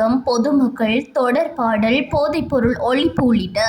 இயக்கம், பொதுமக்கள் தொடர்பாடல், போதைப்பொருள் ஒழிப்பு உள்ளிட்ட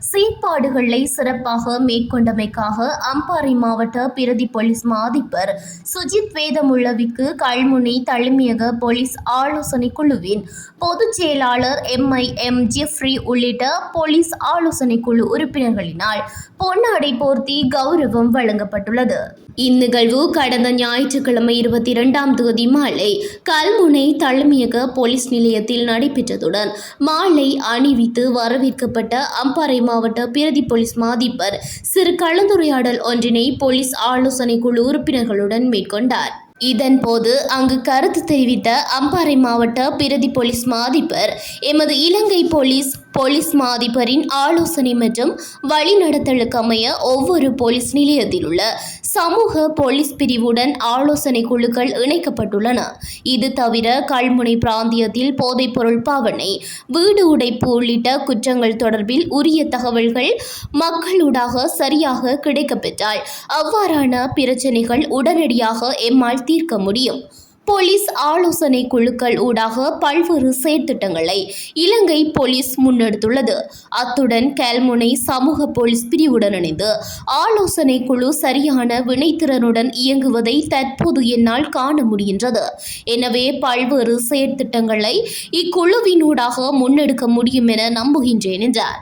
செயற்பாடுகளை சிறப்பாக மேற்கொண்டமைக்காக அம்பாறை மாவட்ட பிரதி போலீஸ் மா அதிபர் சுஜித் வேதமுள்ளவிக்கு கல்முனை தலைமையக போலீஸ் ஆலோசனை குழுவின் பொதுச் செயலாளர் MIM ஜெஃப்ரி உள்ளிட்ட போலீஸ் ஆலோசனை குழு உறுப்பினர்களினால் பொன்னாடை போர்த்தி கௌரவம் வழங்கப்பட்டுள்ளது. இந்நிகழ்வு கடந்த ஞாயிற்றுக்கிழமை 22ஆம் தேதி மாலை கல்முனை தலைமையக போலீஸ் நிலையத்தில் நடைபெற்றதுடன் மாலை அணிவித்து வரவேற்கப்பட்ட அம்பாறை மாவட்ட பிரதி போலீஸ் மா அதிபர் சிறு கலந்துரையாடல் ஒன்றினை போலீஸ் ஆலோசனை குழு உறுப்பினர்களுடன் மேற்கொண்டார். இதன்போது அங்கு கருத்து தெரிவித்த அம்பாறை மாவட்ட பிரதி போலீஸ் மா அதிபர் எமது இலங்கை போலீஸ் மா அதிபரின் ஆலோசனை மற்றும் வழிநடத்தலுக்கு அமைய ஒவ்வொரு போலீஸ் நிலையத்தில் உள்ள சமூக போலீஸ் பிரிவுடன் ஆலோசனை குழுக்கள் இணைக்கப்பட்டுள்ளன. இது தவிர கல்முனை பிராந்தியத்தில் போதைப்பொருள் பாவனை, வீடு உடைப்பு உள்ளிட்ட குற்றங்கள் தொடர்பில் உரிய தகவல்கள் மக்களூடாக சரியாக கிடைக்கப்பெற்றால் அவ்வாறான பிரச்சினைகள் உடனடியாக எம்மால் தீர்க்க முடியும். போலீஸ் ஆலோசனை குழுக்கள் ஊடாக பல்வேறு செயற்திட்டங்களை இலங்கை போலீஸ் முன்னெடுத்துள்ளது. அத்துடன் கல்முனை சமூக போலீஸ் பிரிவுடன் இணைந்து ஆலோசனை குழு சரியான வினைத்திறனுடன் இயங்குவதை தற்போது என்னால் காண முடிகின்றது. எனவே பல்வேறு செயற்திட்டங்களை இக்குழுவினூடாக முன்னெடுக்க முடியும் என நம்புகின்றேன் என்றார்.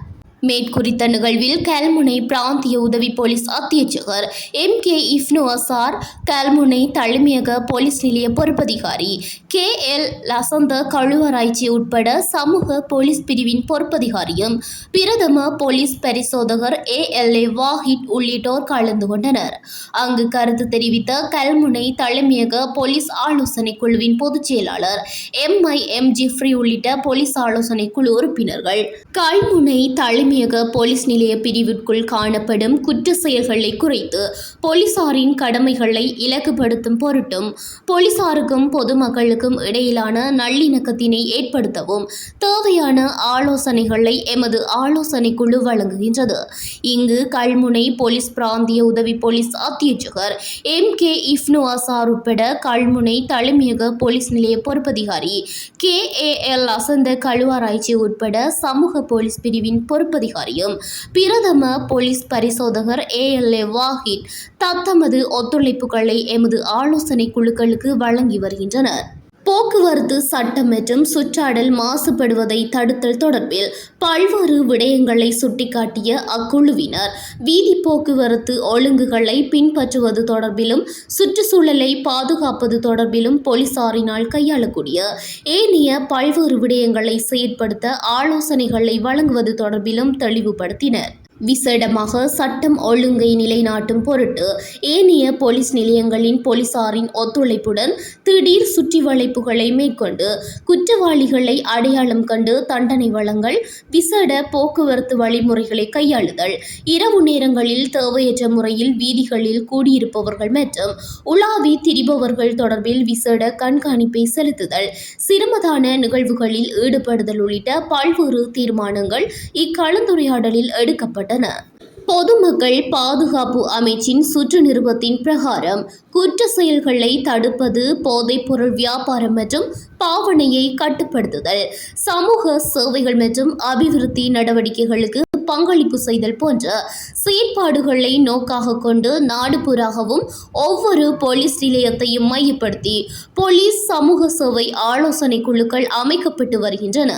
மேற்குறித்த நிகழ்வில் கல்முனை பிராந்திய உதவி போலீஸ் அத்தியட்சகர் MK இஃப்னு அசார், கல்முனை தலைமையக போலீஸ் நிலைய பொறுப்பதிகாரி KL லசந்த கழுவராய்ச்சி உட்பட சமூக போலீஸ் பிரிவின் பொறுப்பதிகாரியும் பிரதம போலீஸ் பரிசோதகர் ALA வாஹிட் உள்ளிட்டோர் கலந்து கொண்டனர். அங்கு கருத்து தெரிவித்த கல்முனை தலைமையக போலீஸ் ஆலோசனை குழுவின் பொதுச் செயலாளர் MIM ஜெஃப்ரி உள்ளிட்ட போலீஸ் ஆலோசனை குழு உறுப்பினர்கள் கல்முனை தலைமையக போலீஸ் நிலைய பிரிவிற்குள் காணப்படும் குற்ற செயல்களை குறைத்து போலீசாரின் கடமைகளை இலக்குப்படுத்தும் பொருட்டும் போலீசாருக்கும் பொதுமக்களுக்கும் இடையிலான நல்லிணக்கத்தினை ஏற்படுத்தவும் தேவையான ஆலோசனைகளை எமது ஆலோசனை குழு வழங்குகின்றது. இங்கு கல்முனை போலீஸ் பிராந்திய உதவி போலீஸ் அத்தியட்சகர் MK இஃப்னு அசார் உட்பட கல்முனை தலைமையக போலீஸ் நிலைய பொறுப்பதிகாரி KAL லசந்த கழுவாராய்ச்சி உட்பட சமூக போலீஸ் பிரிவின் பொறுப்பதிகாரியும் பிரதம போலீஸ் பரிசோதகர் ALA வாஹிட் தத்தமது ஒத்துழைப்புகளை எமது ஆலோசனை குழுக்களுக்கு வழங்கி வருகின்றனர். போக்குவரத்து சட்டம் மற்றும் சுற்றாடல் மாசுபடுவதை தடுத்தல் தொடர்பில் பல்வேறு விடயங்களை சுட்டிக்காட்டிய அக்குழுவினர் வீதி போக்குவரத்து ஒழுங்குகளை பின்பற்றுவது தொடர்பிலும் சுற்றுச்சூழலை பாதுகாப்பது தொடர்பிலும் போலீசாரினால் கையாளக்கூடிய ஏனைய பல்வேறு விடயங்களை செயற்படுத்த ஆலோசனைகளை வழங்குவது தொடர்பிலும் தெளிவுபடுத்தினர். விசேடமாக சட்டம் ஒழுங்கை நிலைநாட்டும் பொருட்டு ஏனைய போலீஸ் நிலையங்களின் போலீசாரின் ஒத்துழைப்புடன் திடீர் சுற்றி வளைப்புகளை மேற்கொண்டு குற்றவாளிகளை அடையாளம் கண்டு தண்டனை வழங்கல், விசேட போக்குவரத்து வழிமுறைகளை கையாளுதல், இரவு நேரங்களில் தேவையற்ற முறையில் வீதிகளில் கூடியிருப்பவர்கள் மற்றும் உலாவி திரிபவர்கள் தொடர்பில் விசேட கண்காணிப்பை செலுத்துதல், சிரமதான நிகழ்வுகளில் ஈடுபடுதல் உள்ளிட்ட பல்வேறு தீர்மானங்கள் இக்கலந்துரையாடலில் எடுக்கப்பட்டன. பொதுமக்கள் பாதுகாப்பு அமைச்சின் சுற்று நிறுவத்தின் பிரகாரம் குற்ற செயல்களை தடுப்பது, போதைப்பொருள் வியாபாரம் மற்றும் பாவனையை கட்டுப்படுத்துதல், சமூக சேவைகள் மற்றும் அபிவிருத்தி நடவடிக்கைகளுக்கு பங்களிப்பு செய்தல் போன்ற செயற்பாடுகளை நோக்காக கொண்டு நாடுபுறாகவும் ஒவ்வொரு போலீஸ் நிலையத்தையும் மையப்படுத்தி போலீஸ் சமூக சேவை ஆலோசனை குழுக்கள் அமைக்கப்பட்டு வருகின்றன.